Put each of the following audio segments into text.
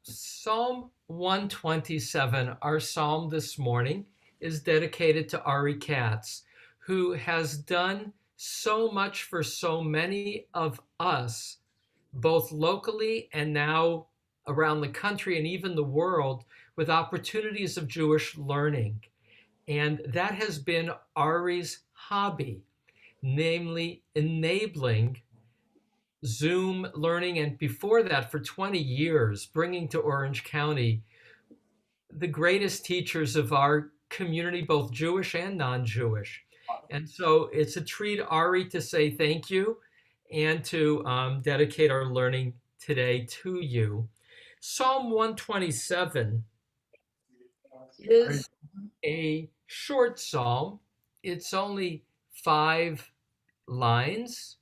Psalm 127, our psalm this morning, is dedicated to Ari Katz, who has done so much for so many of us, both locally and now around the country and even the world, with opportunities of Jewish learning. And that has been Ari's hobby, namely enabling Zoom learning, and before that, for 20 years, bringing to Orange County the greatest teachers of our community, both Jewish and non-Jewish. And so it's a treat, Ari, to say thank you and to dedicate our learning today to you. Psalm 127 is a short psalm. It's only 5 lines.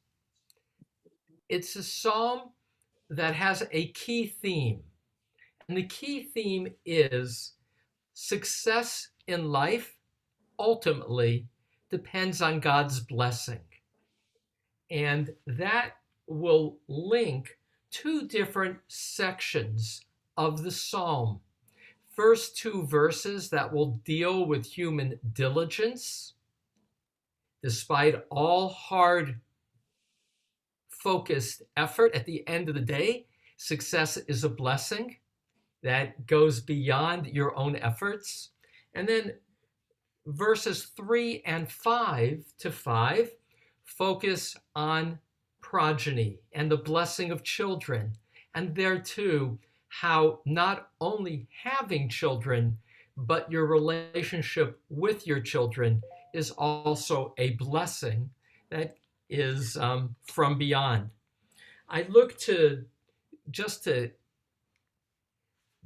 It's a psalm that has a key theme. And the key theme is success in life ultimately depends on God's blessing. And that will link two different sections of the psalm. First two verses that will deal with human diligence. Despite all hard focused effort, at the end of the day, success is a blessing that goes beyond your own efforts. And then verses 3 and 5 focus on progeny and the blessing of children. And there too, how not only having children, but your relationship with your children is also a blessing that is from beyond. I look to, just to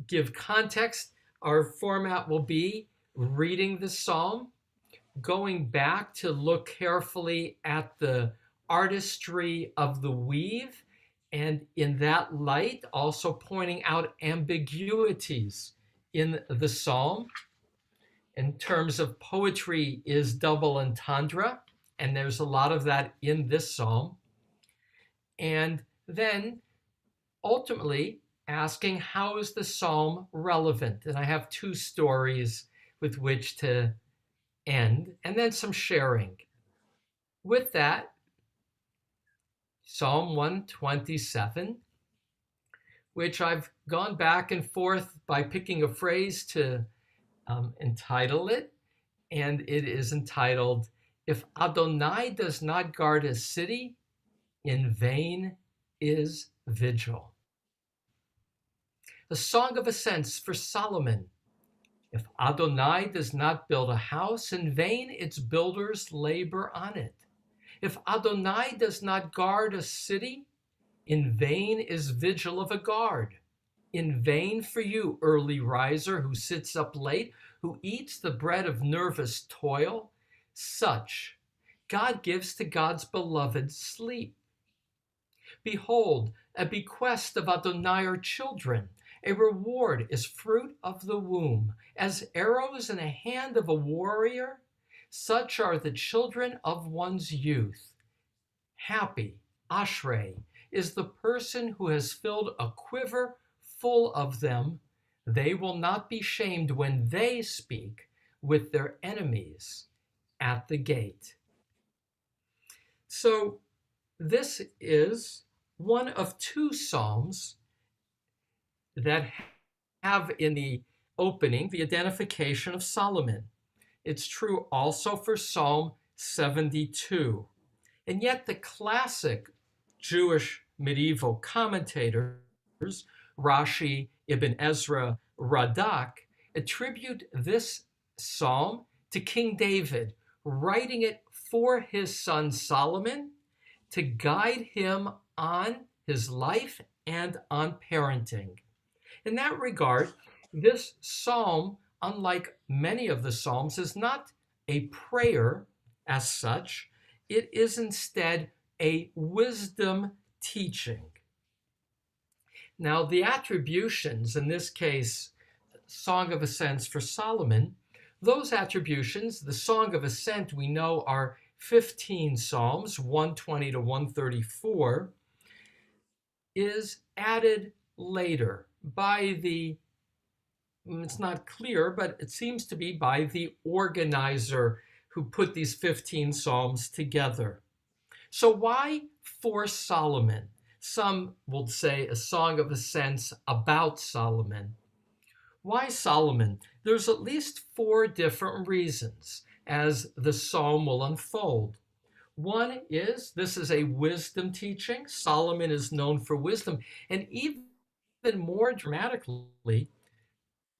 give context, our format will be reading the psalm, going back to look carefully at the artistry of the weave, and in that light, also pointing out ambiguities in the psalm. In terms of poetry is double entendre, and there's a lot of that in this psalm. And then ultimately asking, how is the psalm relevant? And I have two stories with which to end, and then some sharing. With that, Psalm 127, which I've gone back and forth by picking a phrase to entitle it, and it is entitled, "If Adonai does not guard a city, in vain is vigil." The Song of Ascents for Solomon. If Adonai does not build a house, in vain its builders labor on it. If Adonai does not guard a city, in vain is vigil of a guard. In vain for you, early riser, who sits up late, who eats the bread of nervous toil. Such God gives to God's beloved sleep. Behold, a bequest of Adonai are children. A reward is fruit of the womb. As arrows in a hand of a warrior, such are the children of one's youth. Happy, Ashrei, is the person who has filled a quiver full of them. They will not be shamed when they speak with their enemies at the gate. So this is one of two psalms that have in the opening the identification of Solomon. It's true also for Psalm 72. And yet the classic Jewish medieval commentators, Rashi, Ibn Ezra, Radak, attribute this psalm to King David, writing it for his son Solomon to guide him on his life and on parenting. In that regard, this psalm, unlike many of the psalms, is not a prayer as such. It is instead a wisdom teaching. Now, the attributions, in this case, Song of Ascents for Solomon, those attributions, the Song of Ascent, we know are 15 psalms, 120 to 134, is added later. by the, it's not clear, but it seems to be by the organizer who put these 15 Psalms together. So why for Solomon? Some will say a song of ascents about Solomon. Why Solomon? There's at least 4 different reasons as the psalm will unfold. One is this is a wisdom teaching. Solomon is known for wisdom. And even more dramatically,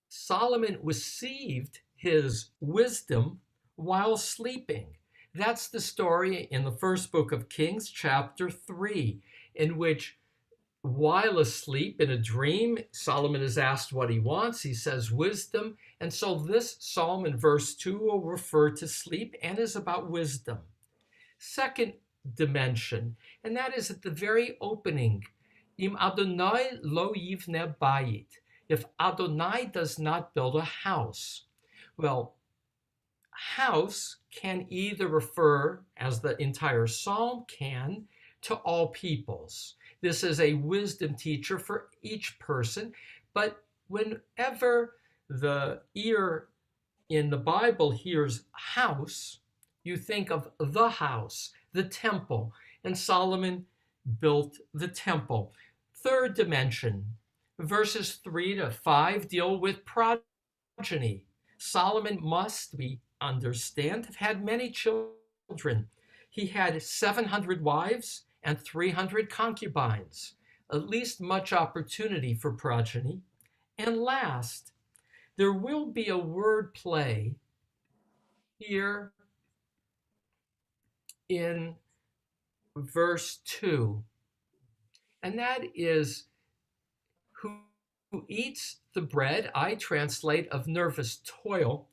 Solomon received his wisdom while sleeping. That's the story in the first book of Kings, chapter 3, in which, while asleep in a dream, Solomon is asked what he wants. He says wisdom. And so this psalm in verse 2 will refer to sleep and is about wisdom. Second dimension, and that is at the very opening. Im Adonai lo yivne bayit. If Adonai does not build a house. Well, house can either refer, as the entire psalm can, to all peoples. This is a wisdom teacher for each person, but whenever the ear in the Bible hears house, you think of the house, the temple, and Solomon built the temple. Third dimension, verses 3 to 5 deal with progeny. Solomon must, we understand, have had many children. He had 700 wives and 300 concubines, at least much opportunity for progeny. And last, there will be a word play here in verse 2, and that is who eats the bread, I translate, of nervous toil,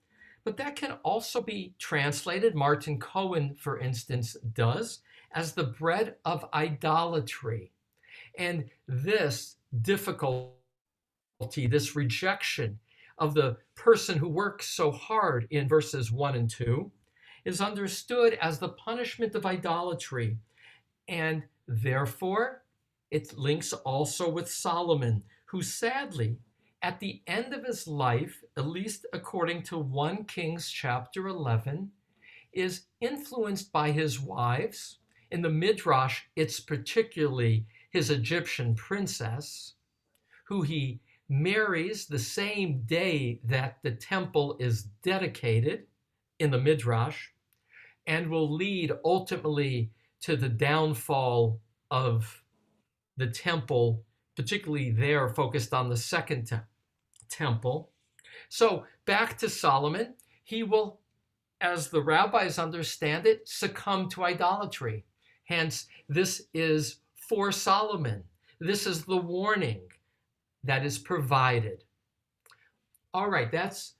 but that can also be translated, Martin Cohen, for instance, does, as the bread of idolatry. And this difficulty, this rejection of the person who works so hard in verses 1 and 2, is understood as the punishment of idolatry. And therefore, it links also with Solomon, who sadly, at the end of his life, at least according to 1 Kings chapter 11, is influenced by his wives. In the Midrash, it's particularly his Egyptian princess, who he marries the same day that the temple is dedicated in the Midrash, and will lead ultimately to the downfall of the temple, particularly there focused on the second temple. So back to Solomon, he will, as the rabbis understand it, succumb to idolatry. Hence, this is for Solomon. This is the warning that is provided. All right, that's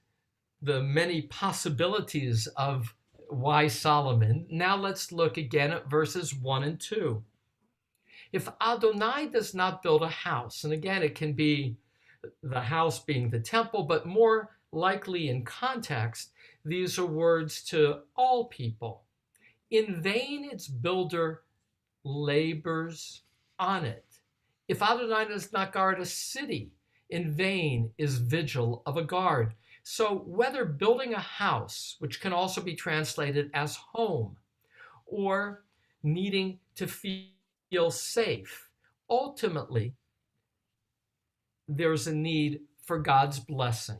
the many possibilities of why Solomon. Now let's look again at verses 1 and 2. If Adonai does not build a house, and again, it can be the house being the temple, but more likely in context, these are words to all people. In vain its builder labors on it. If Adonai does not guard a city, in vain is vigil of a guard. So whether building a house, which can also be translated as home, or needing to feel safe, ultimately, there's a need for God's blessing.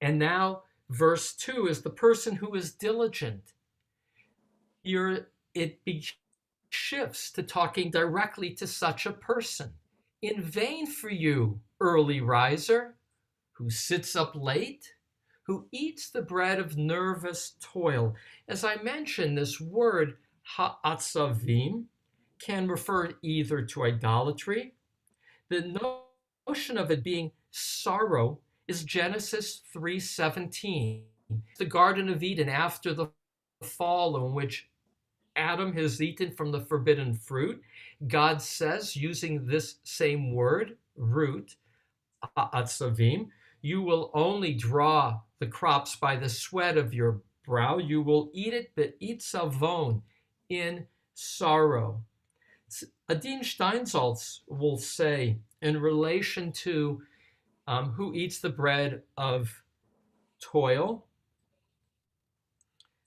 And now, verse 2 is the person who is diligent. Here it shifts to talking directly to such a person. In vain for you, early riser, who sits up late, who eats the bread of nervous toil. As I mentioned, this word ha'atzavim can refer either to idolatry. The notion of it being sorrow is Genesis 3:17. The Garden of Eden after the fall, in which Adam has eaten from the forbidden fruit. God says, using this same word, root, ha'atzavim, you will only draw the crops by the sweat of your brow. You will eat it, but eat savon, in sorrow. Adin Steinsaltz will say in relation to who eats the bread of toil,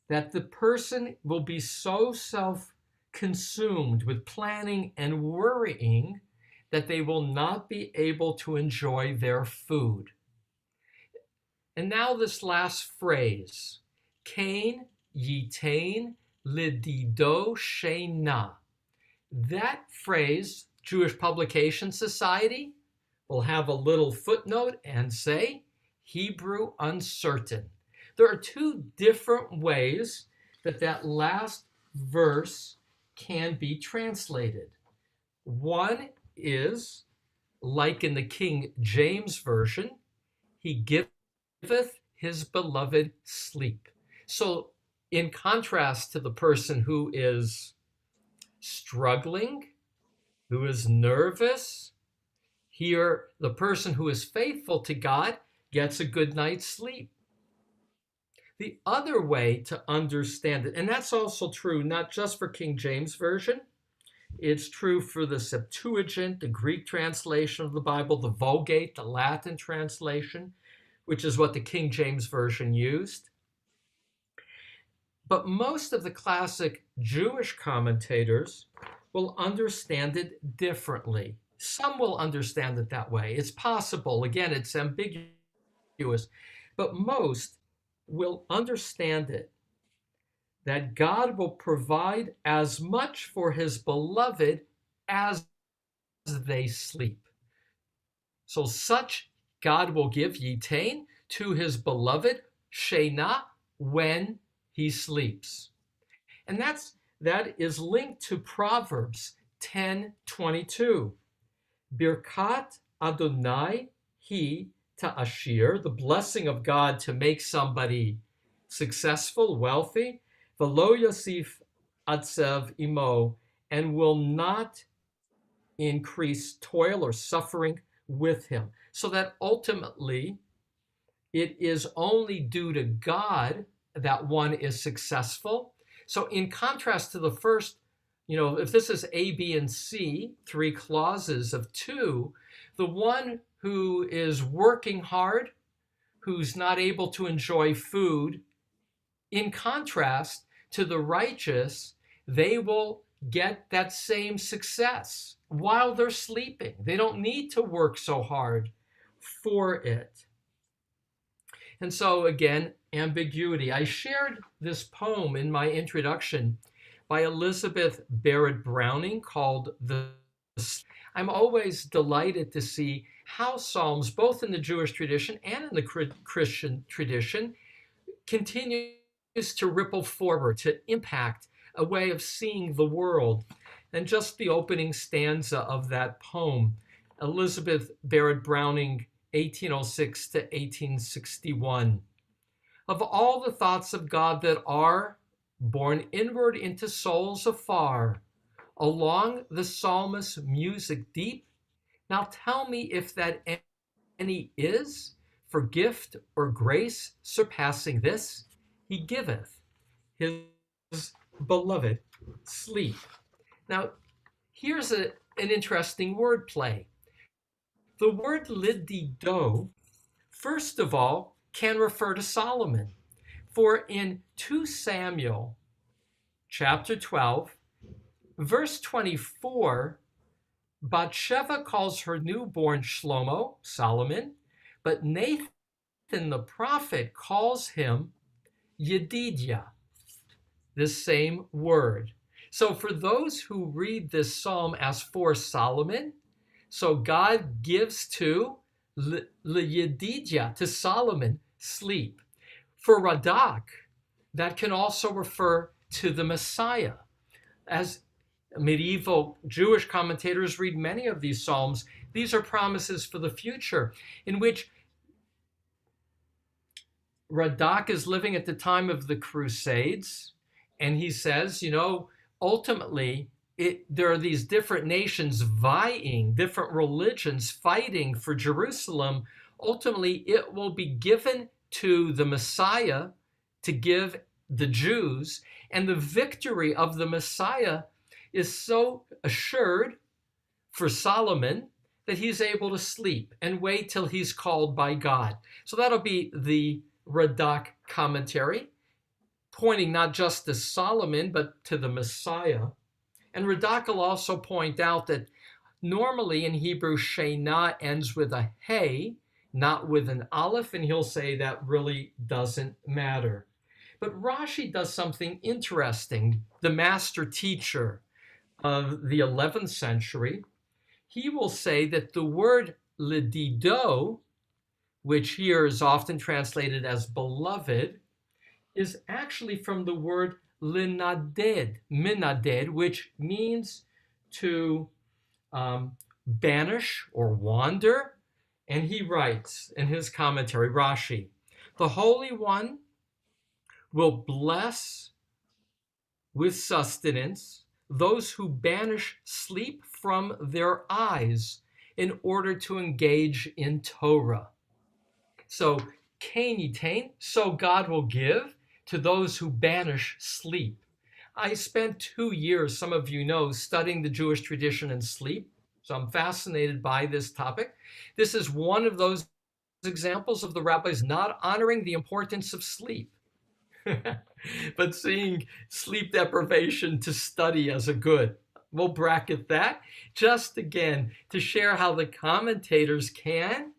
that the person will be so self-consumed with planning and worrying that they will not be able to enjoy their food. And now this last phrase, Kain yitain lidido sheina. That phrase, Jewish Publication Society will have a little footnote and say, Hebrew uncertain. There are two different ways that last verse can be translated. One is, like in the King James Version, he giveth his beloved sleep. So in contrast to the person who is struggling, who is nervous, here the person who is faithful to God gets a good night's sleep. The other way to understand it, and that's also true not just for King James Version, it's true for the Septuagint, the Greek translation of the Bible, the Vulgate, the Latin translation, which is what the King James Version used. But most of the classic Jewish commentators will understand it differently. Some will understand it that way. It's possible. Again, it's ambiguous. But most will understand it that God will provide as much for his beloved as they sleep. So such God will give yitain to his beloved sheina when he sleeps. And that is linked to Proverbs 10:22. Birkat Adonai hi ta'ashir, the blessing of God to make somebody successful, wealthy, v'lo yosif atzev imo, and will not increase toil or suffering with him. So that ultimately it is only due to God that one is successful. So in contrast to the first, if this is A, B, and C, 3 clauses of 2, the one who is working hard, who's not able to enjoy food, in contrast to the righteous, they will get that same success while they're sleeping. They don't need to work so hard for it. And so again, ambiguity. I shared this poem in my introduction by Elizabeth Barrett Browning called I'm always delighted to see how Psalms, both in the Jewish tradition and in the Christian tradition, continues to ripple forward, to impact a way of seeing the world. And just the opening stanza of that poem, Elizabeth Barrett Browning, 1806 to 1861. Of all the thoughts of God that are born inward into souls afar, along the psalmist's music deep, now tell me if that any is, for gift or grace surpassing this, he giveth his beloved sleep. Now, here's an interesting word play. The word lidido, first of all, can refer to Solomon. For in 2 Samuel chapter 12, verse 24, Bathsheba calls her newborn Shlomo, Solomon, but Nathan the prophet calls him Yedidia, this same word. So for those who read this psalm as for Solomon, so God gives to Yedidia, to Solomon, sleep. For Radak, that can also refer to the Messiah. As medieval Jewish commentators read many of these psalms, these are promises for the future, in which Radak is living at the time of the Crusades, and he says, ultimately, there are these different nations vying, different religions fighting for Jerusalem. Ultimately, it will be given to the Messiah to give the Jews, and the victory of the Messiah is so assured for Solomon that he's able to sleep and wait till he's called by God. So that'll be the Radak commentary, pointing not just to Solomon, but to the Messiah. And Radak will also point out that normally in Hebrew, Shena ends with a hey, not with an aleph, and he'll say that really doesn't matter. But Rashi does something interesting. The master teacher of the 11th century, he will say that the word ledido, which here is often translated as beloved, is actually from the word linaded, minaded, which means to banish or wander. And he writes in his commentary, Rashi, the Holy One will bless with sustenance those who banish sleep from their eyes in order to engage in Torah. So, kain yitain, so God will give to those who banish sleep. I spent 2 years, some of you know, studying the Jewish tradition and sleep. So I'm fascinated by this topic. This is one of those examples of the rabbis not honoring the importance of sleep, but seeing sleep deprivation to study as a good. We'll bracket that just again to share how the commentators can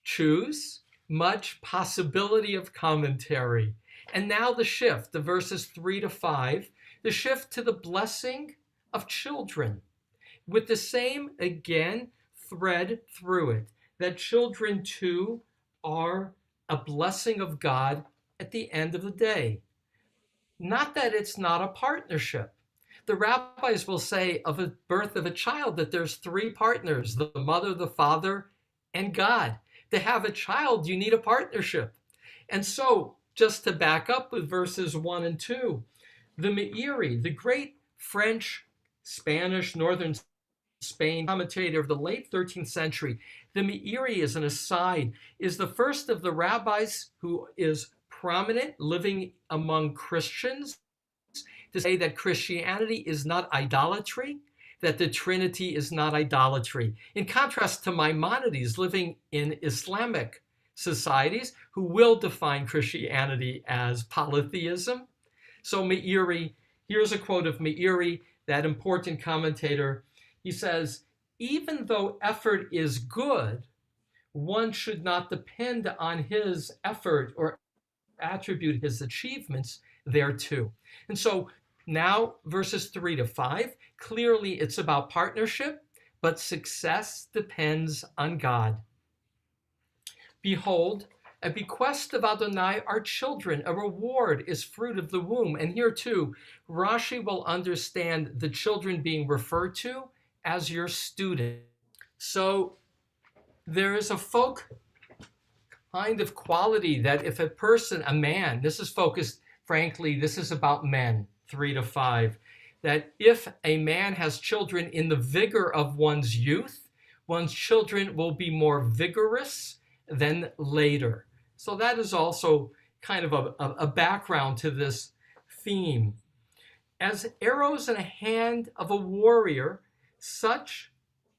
choose much possibility of commentary. And now the shift, the verses 3 to 5, the shift to the blessing of children, with the same, again, thread through it, that children too are a blessing of God at the end of the day. Not that it's not a partnership. The rabbis will say of the birth of a child that there's 3 partners, the mother, the father, and God. To have a child, you need a partnership. And so, just to back up with verses 1 and 2, the Meiri, the great French, Spanish, Northern Spain commentator of the late 13th century, the Meiri, as an aside, is the first of the rabbis who is prominent living among Christians to say that Christianity is not idolatry, that the Trinity is not idolatry. In contrast to Maimonides living in Islamic societies who will define Christianity as polytheism. So Meiri, here's a quote of Meiri, that important commentator. He says, even though effort is good, one should not depend on his effort or attribute his achievements thereto. And so now verses 3 to 5, clearly it's about partnership, but success depends on God. Behold, a bequest of Adonai are children, a reward is fruit of the womb. And here too, Rashi will understand the children being referred to as your student. So there is a folk kind of quality that if a person, a man, this is focused, frankly, this is about men, 3 to 5, that if a man has children in the vigor of one's youth, one's children will be more vigorous than later. So that is also kind of a background to this theme. As arrows in a hand of a warrior, such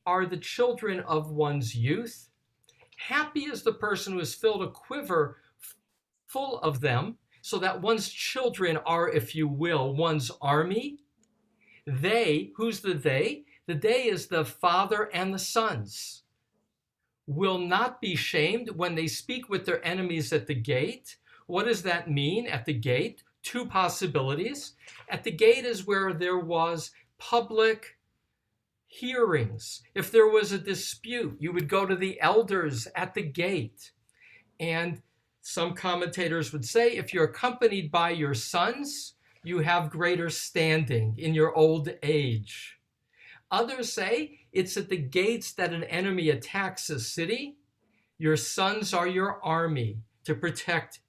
are the children of one's youth. Happy is the person who has filled a quiver full of them, so that one's children are, if you will, one's army. They, who's the they? The they is the father and the sons. Will not be shamed when they speak with their enemies at the gate. What does that mean at the gate? 2 possibilities. At the gate is where there was public hearings. If there was a dispute, you would go to the elders at the gate. And some commentators would say if you're accompanied by your sons, you have greater standing in your old age. Others say it's at the gates that an enemy attacks a city. Your sons are your army to protect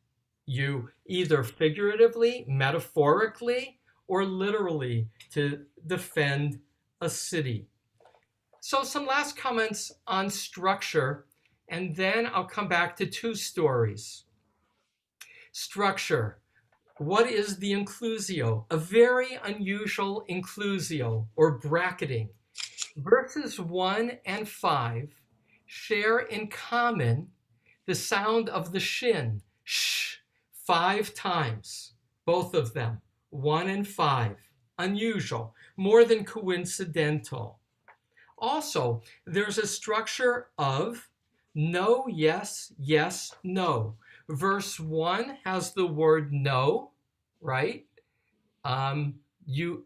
you, either figuratively, metaphorically, or literally to defend a city. So some last comments on structure, and then I'll come back to 2 stories. Structure. What is the inclusio? A very unusual inclusio or bracketing. Verses 1 and 5 share in common the sound of the shin, sh, 5 times, both of them, 1 and 5. Unusual, more than coincidental. Also, there's a structure of no, yes, yes, no. Verse 1 has the word no, right? You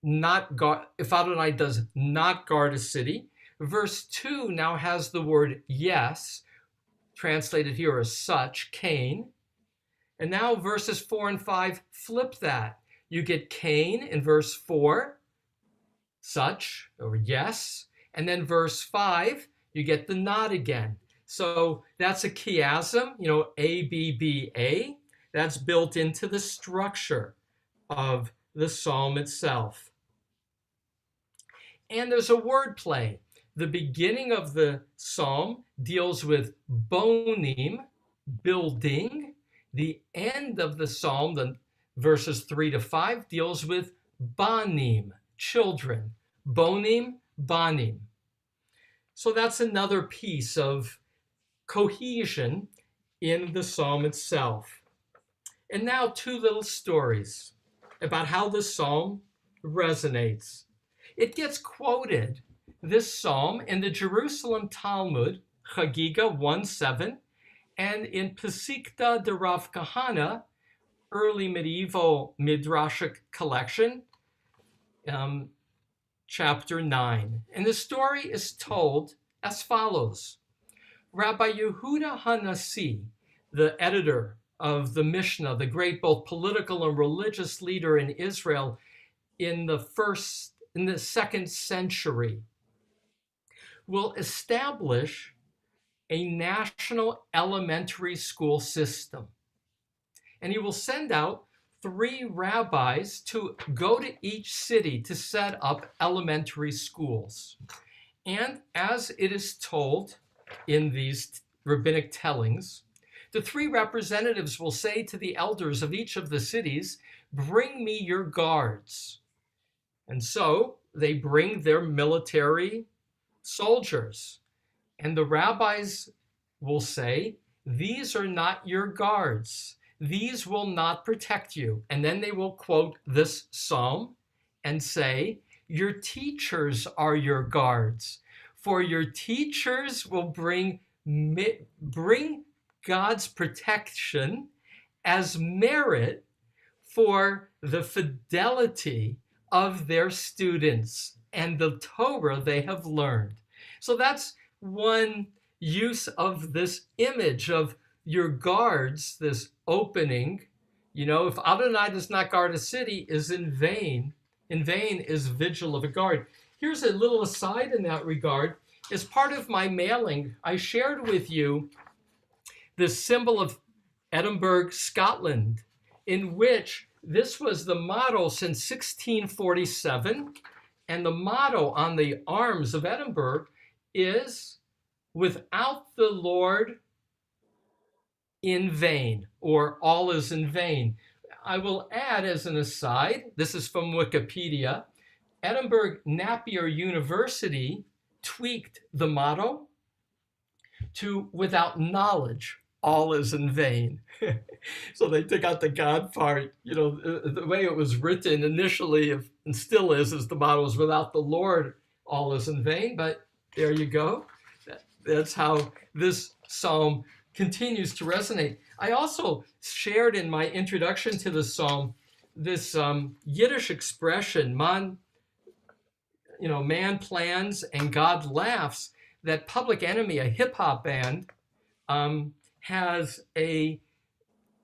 not guard, if Adonai does not guard a city. Verse 2 now has the word yes, translated here as such, Cain. And now verses 4 and 5 flip that. You get Cain in verse 4, such, or yes. And then verse 5, you get the not again. So that's a chiasm, A, B, B, A. That's built into the structure of the psalm itself. And there's a word play. The beginning of the psalm deals with bonim, building. The end of the psalm, the verses 3 to 5, deals with banim, children. Bonim, banim. So that's another piece of cohesion in the psalm itself. And now 2 little stories about how the psalm resonates. It gets quoted, this psalm, in the Jerusalem Talmud, Chagiga 1:7, and in Pesikta de Rav Kahana, early medieval midrashic collection, chapter 9. And the story is told as follows. Rabbi Yehuda Hanassi, the editor of the Mishnah, the great both political and religious leader in Israel in the 2nd century, will establish a national elementary school system. And he will send out 3 rabbis to go to each city to set up elementary schools. And as it is told in these rabbinic tellings, the 3 representatives will say to the elders of each of the cities, "Bring me your guards." And so they bring their military soldiers. And the rabbis will say, "These are not your guards. These will not protect you." And then they will quote this psalm and say, "Your teachers are your guards. For your teachers will bring God's protection as merit for the fidelity of their students and the Torah they have learned." So that's one use of this image of your guards, this opening. If Adonai does not guard a city, is in vain. In vain is vigil of a guard. Here's a little aside in that regard. As part of my mailing, I shared with you the symbol of Edinburgh, Scotland, in which this was the motto since 1647. And the motto on the arms of Edinburgh is, "Without the Lord, in vain," or "all is in vain." I will add as an aside, this is from Wikipedia, Edinburgh Napier University tweaked the motto to "Without knowledge, all is in vain." So they took out the God part. The way it was written initially, and still is the motto is "Without the Lord, all is in vain." But there you go. That's how this psalm continues to resonate. I also shared in my introduction to the psalm this Yiddish expression, man plans and God laughs, that Public Enemy, a hip hop band, has a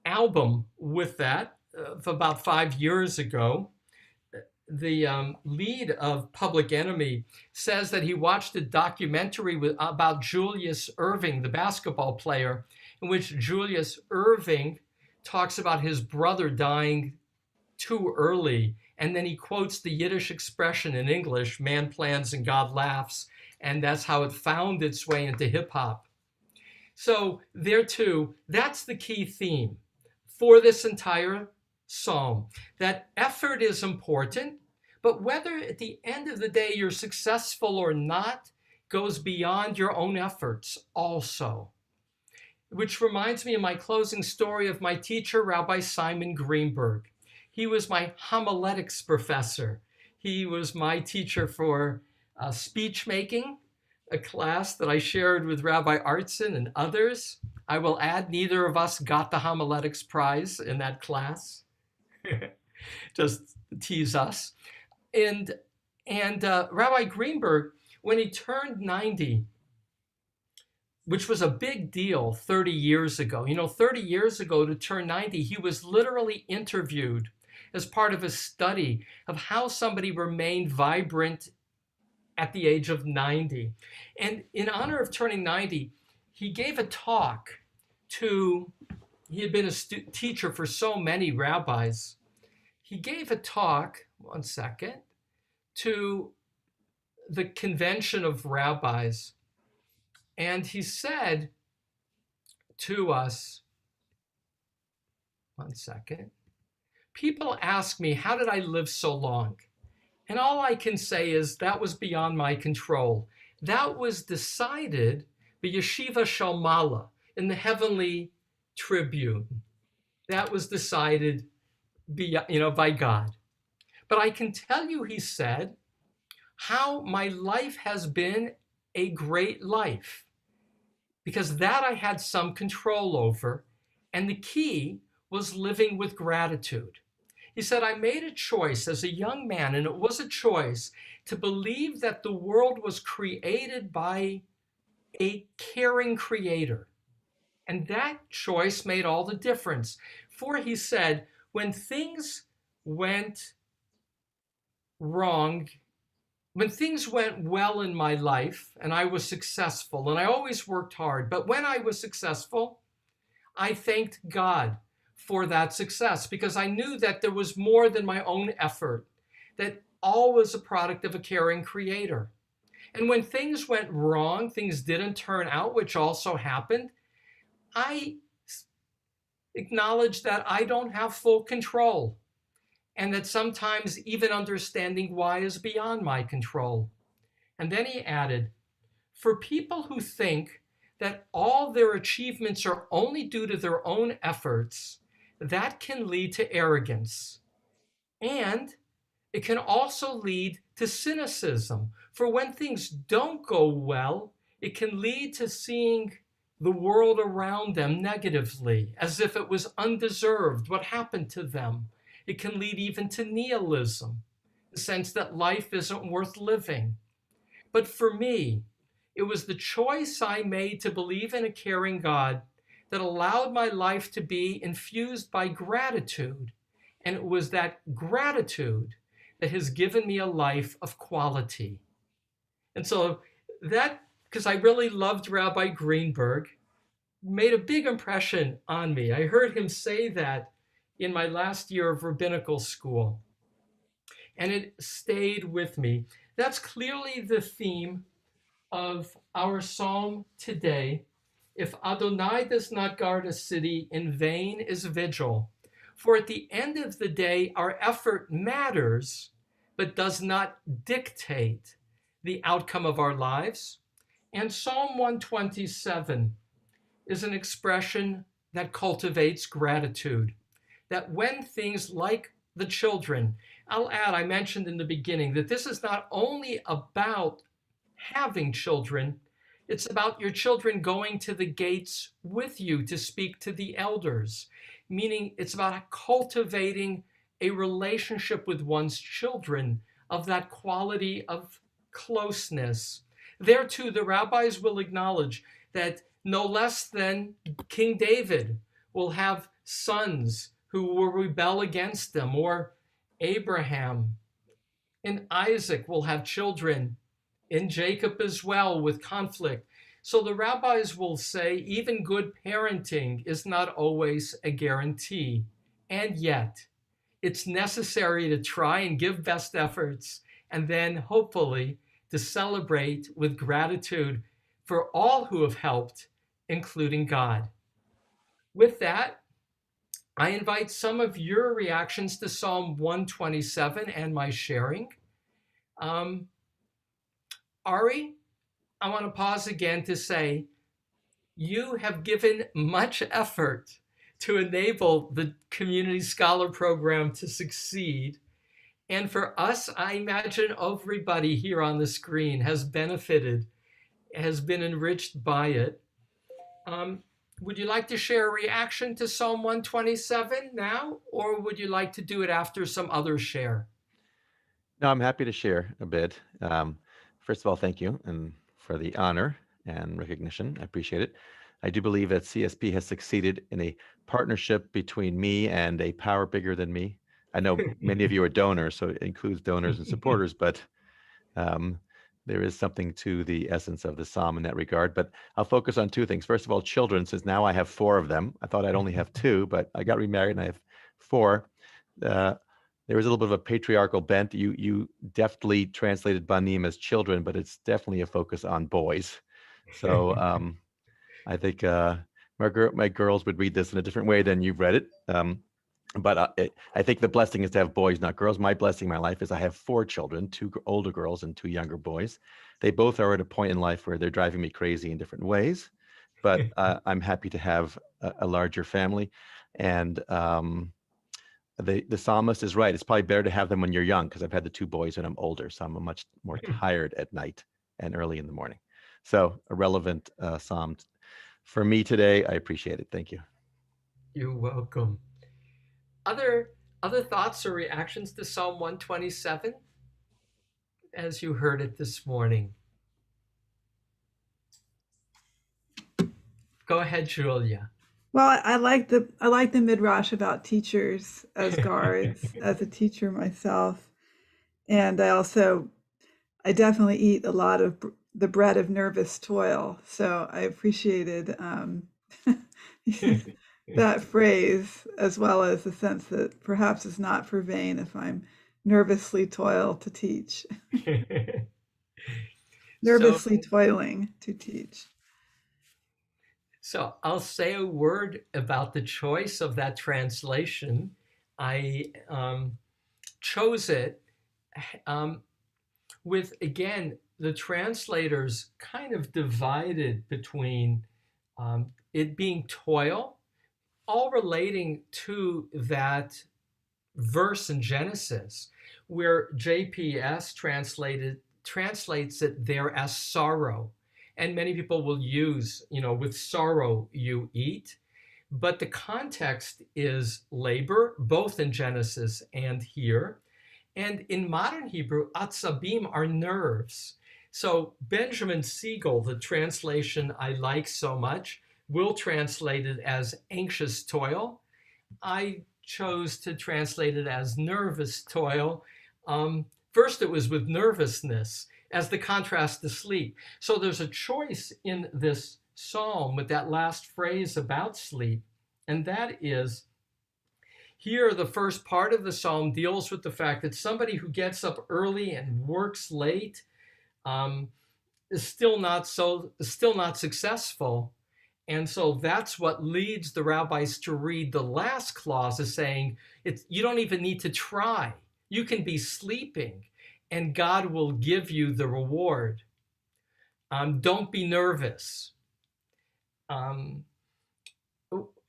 album with that about 5 years ago. The lead of Public Enemy says that he watched a documentary about Julius Erving, the basketball player, in which Julius Erving talks about his brother dying too early. And then he quotes the Yiddish expression in English, "Man plans and God laughs." And that's how it found its way into hip hop. So there too, that's the key theme for this entire psalm, that effort is important, But whether at the end of the day you're successful or not goes beyond your own efforts also. Which reminds me of my closing story of my teacher, Rabbi Simon Greenberg. He was my homiletics professor. He was my teacher for speech making, a class that I shared with Rabbi Artson and others. I will add, neither of us got the homiletics prize in that class. Just tease us. And Rabbi Greenberg, when he turned 90, which was a big deal 30 years ago. 30 years ago to turn 90, he was literally interviewed as part of a study of how somebody remained vibrant at the age of 90. And in honor of turning 90, he gave a talk to, he had been a teacher for so many rabbis. He gave a talk, one second, to the convention of rabbis. And he said to us, one second, people ask me, how did I live so long? And all I can say is that was beyond my control. That was decided by Yeshiva Shalmala in the Heavenly Tribune. That was decided by God. But I can tell you, he said, how my life has been a great life, because that I had some control over, and the key was living with gratitude. He said, I made a choice as a young man, and it was a choice to believe that the world was created by a caring creator. And that choice made all the difference. For he said, when things went wrong, when things went well in my life and I was successful, and I always worked hard, but when I was successful, I thanked God for that success because I knew that there was more than my own effort, that all was a product of a caring creator. And when things went wrong, things didn't turn out, which also happened, I acknowledged that I don't have full control, and that sometimes even understanding why is beyond my control. And then he added, for people who think that all their achievements are only due to their own efforts, that can lead to arrogance. And it can also lead to cynicism. For when things don't go well, it can lead to seeing the world around them negatively, as if it was undeserved what happened to them. It can lead even to nihilism, the sense that life isn't worth living. But for me, it was the choice I made to believe in a caring God that allowed my life to be infused by gratitude. And it was that gratitude that has given me a life of quality. And so that, because I really loved Rabbi Greenberg, made a big impression on me. I heard him say that in my last year of rabbinical school, and it stayed with me. That's clearly the theme of our psalm today. If Adonai does not guard a city, in vain is vigil. For at the end of the day, our effort matters, but does not dictate the outcome of our lives. And Psalm 127 is an expression that cultivates gratitude. That when things like the children, I'll add, I mentioned in the beginning that this is not only about having children, it's about your children going to the gates with you to speak to the elders, meaning it's about cultivating a relationship with one's children of that quality of closeness. There too, the rabbis will acknowledge that no less than King David will have sons who will rebel against them, or Abraham and Isaac will have children, and Jacob as well, with conflict. So the rabbis will say even good parenting is not always a guarantee, and yet it's necessary to try and give best efforts, and then hopefully to celebrate with gratitude for all who have helped, including God. With that, I invite some of your reactions to Psalm 127 and my sharing. Um, Ari, I want to pause again to say you have given much effort to enable the Community Scholar Program to succeed. And for us, I imagine everybody here on the screen has benefited, has been enriched by it. Um, would you like to share a reaction to Psalm 127 now, or would you like to do it after some others share? No, I'm happy to share a bit. First of all, thank you and for the honor and recognition. I appreciate it. I do believe that CSP has succeeded in a partnership between me and a power bigger than me. I know many of you are donors, so it includes donors and supporters, but um, there is something to the essence of the psalm in that regard. But I'll focus on two things. First of all, children, since now I have four of them. I thought I'd only have two, but I got remarried and I have four. Uh, there was a little bit of a patriarchal bent. You deftly translated banim as children, but it's definitely a focus on boys. So I think my girls would read this in a different way than you've read it. But I think the blessing is to have boys, not girls. My blessing in my life is I have four children, two older girls and two younger boys. They both are at a point in life where they're driving me crazy in different ways, but I'm happy to have a larger family. And the psalmist is right. It's probably better to have them when you're young, because I've had the two boys when I'm older, so I'm much more tired at night and early in the morning. So a relevant psalm for me today. I appreciate it. Thank you. You're welcome. Other other thoughts or reactions to Psalm 127 as you heard it this morning? Go ahead, Julia. Well, I like the midrash about teachers as guards, as a teacher myself, and I definitely eat a lot of the bread of nervous toil. So I appreciated that phrase, as well as the sense that perhaps it's not for vain if I'm nervously toil to teach, so nervously toiling to teach. So I'll say a word about the choice of that translation. I chose it with, again, the translators kind of divided between it being toil, all relating to that verse in Genesis, where JPS translates it there as sorrow. And many people will use, with sorrow you eat. But the context is labor, both in Genesis and here. And in modern Hebrew, atzabim are nerves. So Benjamin Siegel, the translation I like so much, will translate it as anxious toil. I chose to translate it as nervous toil. First, it was with nervousness as the contrast to sleep. So there's a choice in this psalm with that last phrase about sleep, and that is here, the first part of the psalm deals with the fact that somebody who gets up early and works late is still not successful. And so that's what leads the rabbis to read the last clause as saying, you don't even need to try. You can be sleeping and God will give you the reward. Don't be nervous.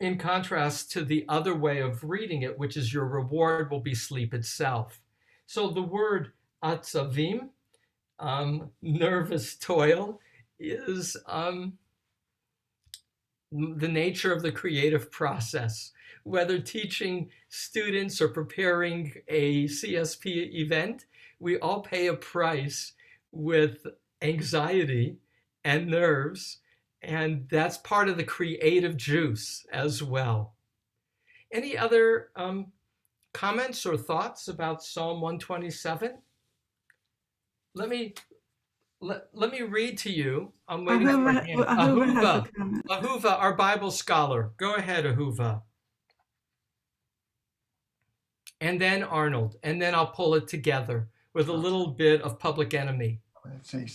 In contrast to the other way of reading it, which is your reward will be sleep itself. So the word atzavim, nervous toil, is the nature of the creative process. Whether teaching students or preparing a CSP event, we all pay a price with anxiety and nerves, and that's part of the creative juice as well. Any other comments or thoughts about Psalm 127? Let me read to you. I'm waiting for a hand. Ahuva has a Ahuva. comment. Ahuva, our Bible scholar. Go ahead, Ahuva. And then Arnold. And then I'll pull it together with a little bit of Public Enemy.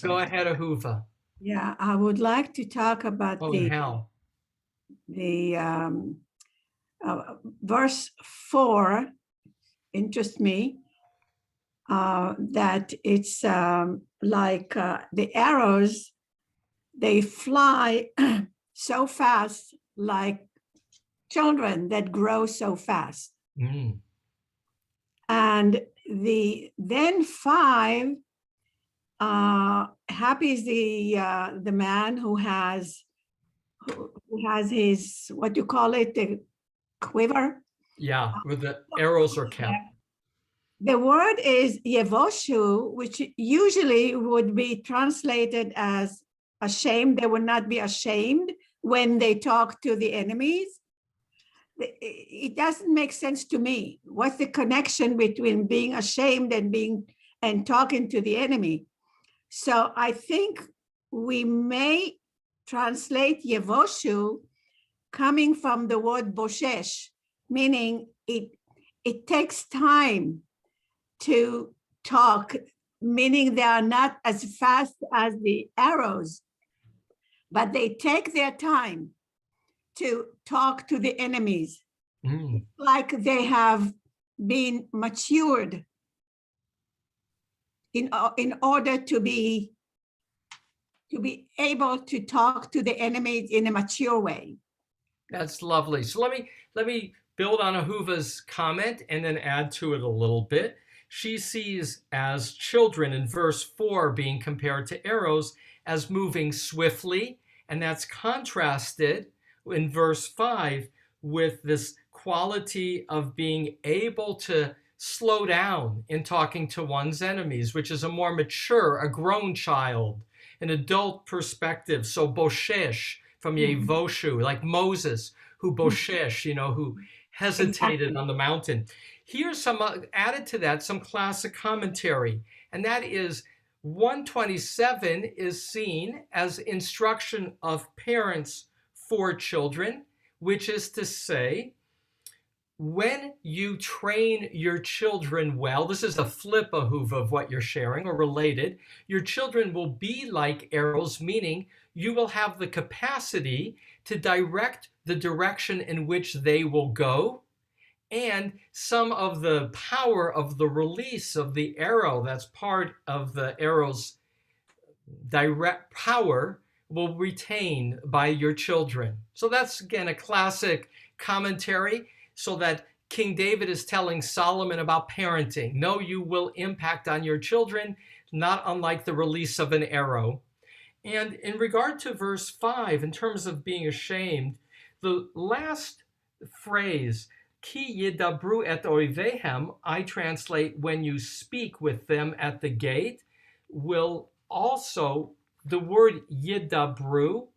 Go ahead, Ahuva. Yeah, I would like to talk about Oh, and Hal. the verse 4 interests me, that it's like the arrows, they fly so fast, like children that grow so fast. Mm. And then 5, happy is the man who has his, what you call it, the quiver. Yeah, where the arrows are kept. The word is yevoshu, which usually would be translated as ashamed. They would not be ashamed when they talk to the enemies. It doesn't make sense to me. What's the connection between being ashamed and talking to the enemy? So I think we may translate yevoshu coming from the word boshesh, meaning it takes time to talk, meaning they are not as fast as the arrows, but they take their time to talk to the enemies. Mm. Like they have been matured in order to be able to talk to the enemies in a mature way. That's lovely. So let me build on Ahuva's comment and then add to it a little bit. She sees as children in verse 4 being compared to arrows as moving swiftly, and that's contrasted in verse 5 with this quality of being able to slow down in talking to one's enemies, which is a more mature, a grown child, an adult perspective. So boshesh from Yevoshu, like Moses, who boshesh, who hesitated on the mountain. Here's some added to that, some classic commentary, and that is 127 is seen as instruction of parents for children, which is to say, when you train your children well, this is a flip Ahuva of what you're sharing or related, your children will be like arrows, meaning you will have the capacity to direct the direction in which they will go. And some of the power of the release of the arrow, that's part of the arrow's direct power, will retain by your children. So that's, again, a classic commentary, so that King David is telling Solomon about parenting. No, you will impact on your children, not unlike the release of an arrow. And in regard to verse 5, in terms of being ashamed, the last phrase, Ki yidabru et oivehem, I translate, when you speak with them at the gate, will also, the word yidabru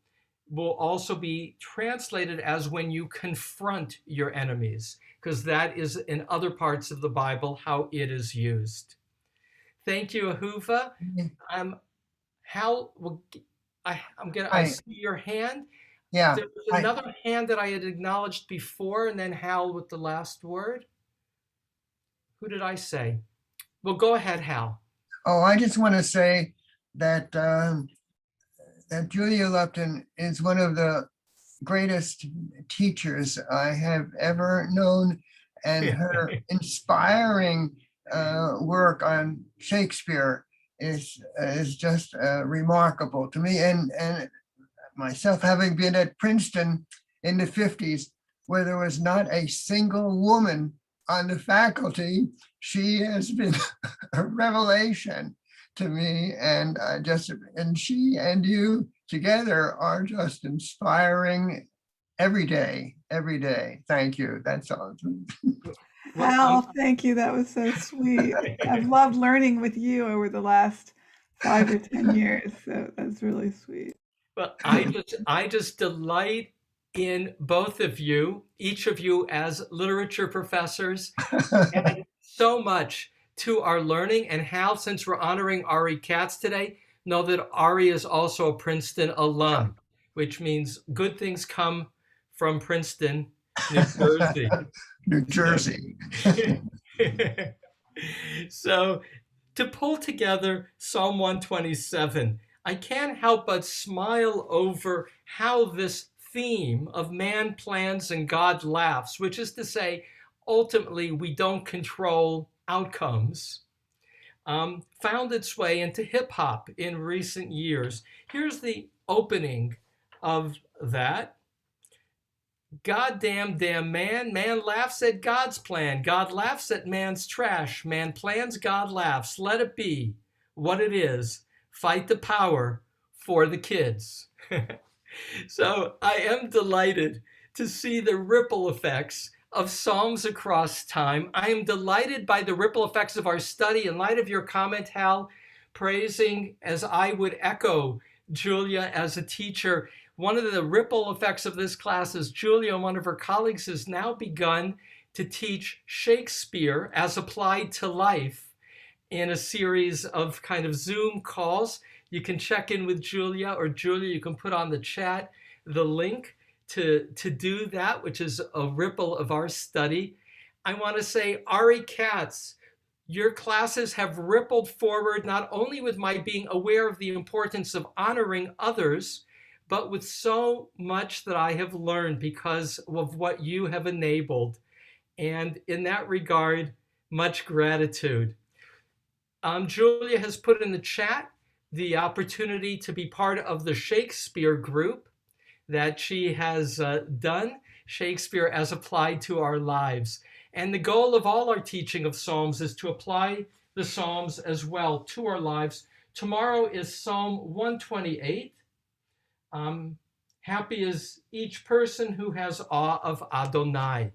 will also be translated as when you confront your enemies, because that is in other parts of the Bible how it is used. Thank you, Ahuva. Hal, I see your hand. Yeah. There was another hand that I had acknowledged before, and then Hal with the last word. Who did I say? Well, go ahead, Hal. Oh, I just want to say that that Julia Lupton is one of the greatest teachers I have ever known, and her inspiring work on Shakespeare is just remarkable to me. And myself, having been at Princeton in the 50s, where there was not a single woman on the faculty, she has been a revelation to me, and she and you together are just inspiring every day. Thank you. That's all. Hal, thank you. That was so sweet. I've loved learning with you over the last 5 or 10 years. So that's really sweet. Well, I just delight in both of you, each of you as literature professors, and so much to our learning. And Hal, since we're honoring Ari Katz today, know that Ari is also a Princeton alum, which means good things come from Princeton, New Jersey. New Jersey. So to pull together Psalm 127, I can't help but smile over how this theme of man plans and God laughs, which is to say, ultimately, we don't control outcomes, found its way into hip hop in recent years. Here's the opening of that. Goddamn damn man, man laughs at God's plan. God laughs at man's trash. Man plans, God laughs. Let it be what it is. Fight the power for the kids. So I am delighted to see the ripple effects of Psalms across time. I am delighted by the ripple effects of our study in light of your comment, Hal, praising, as I would echo Julia as a teacher. One of the ripple effects of this class is Julia and one of her colleagues has now begun to teach Shakespeare as applied to life in a series of kind of Zoom calls. You can check in with Julia, or Julia, you can put on the chat the link to do that, which is a ripple of our study. I want to say, Ari Katz, your classes have rippled forward not only with my being aware of the importance of honoring others, but with so much that I have learned because of what you have enabled. And in that regard, much gratitude. Julia has put in the chat the opportunity to be part of the Shakespeare group that she has done, Shakespeare as applied to our lives. And the goal of all our teaching of Psalms is to apply the Psalms as well to our lives. Tomorrow is Psalm 128. Happy is each person who has awe of Adonai.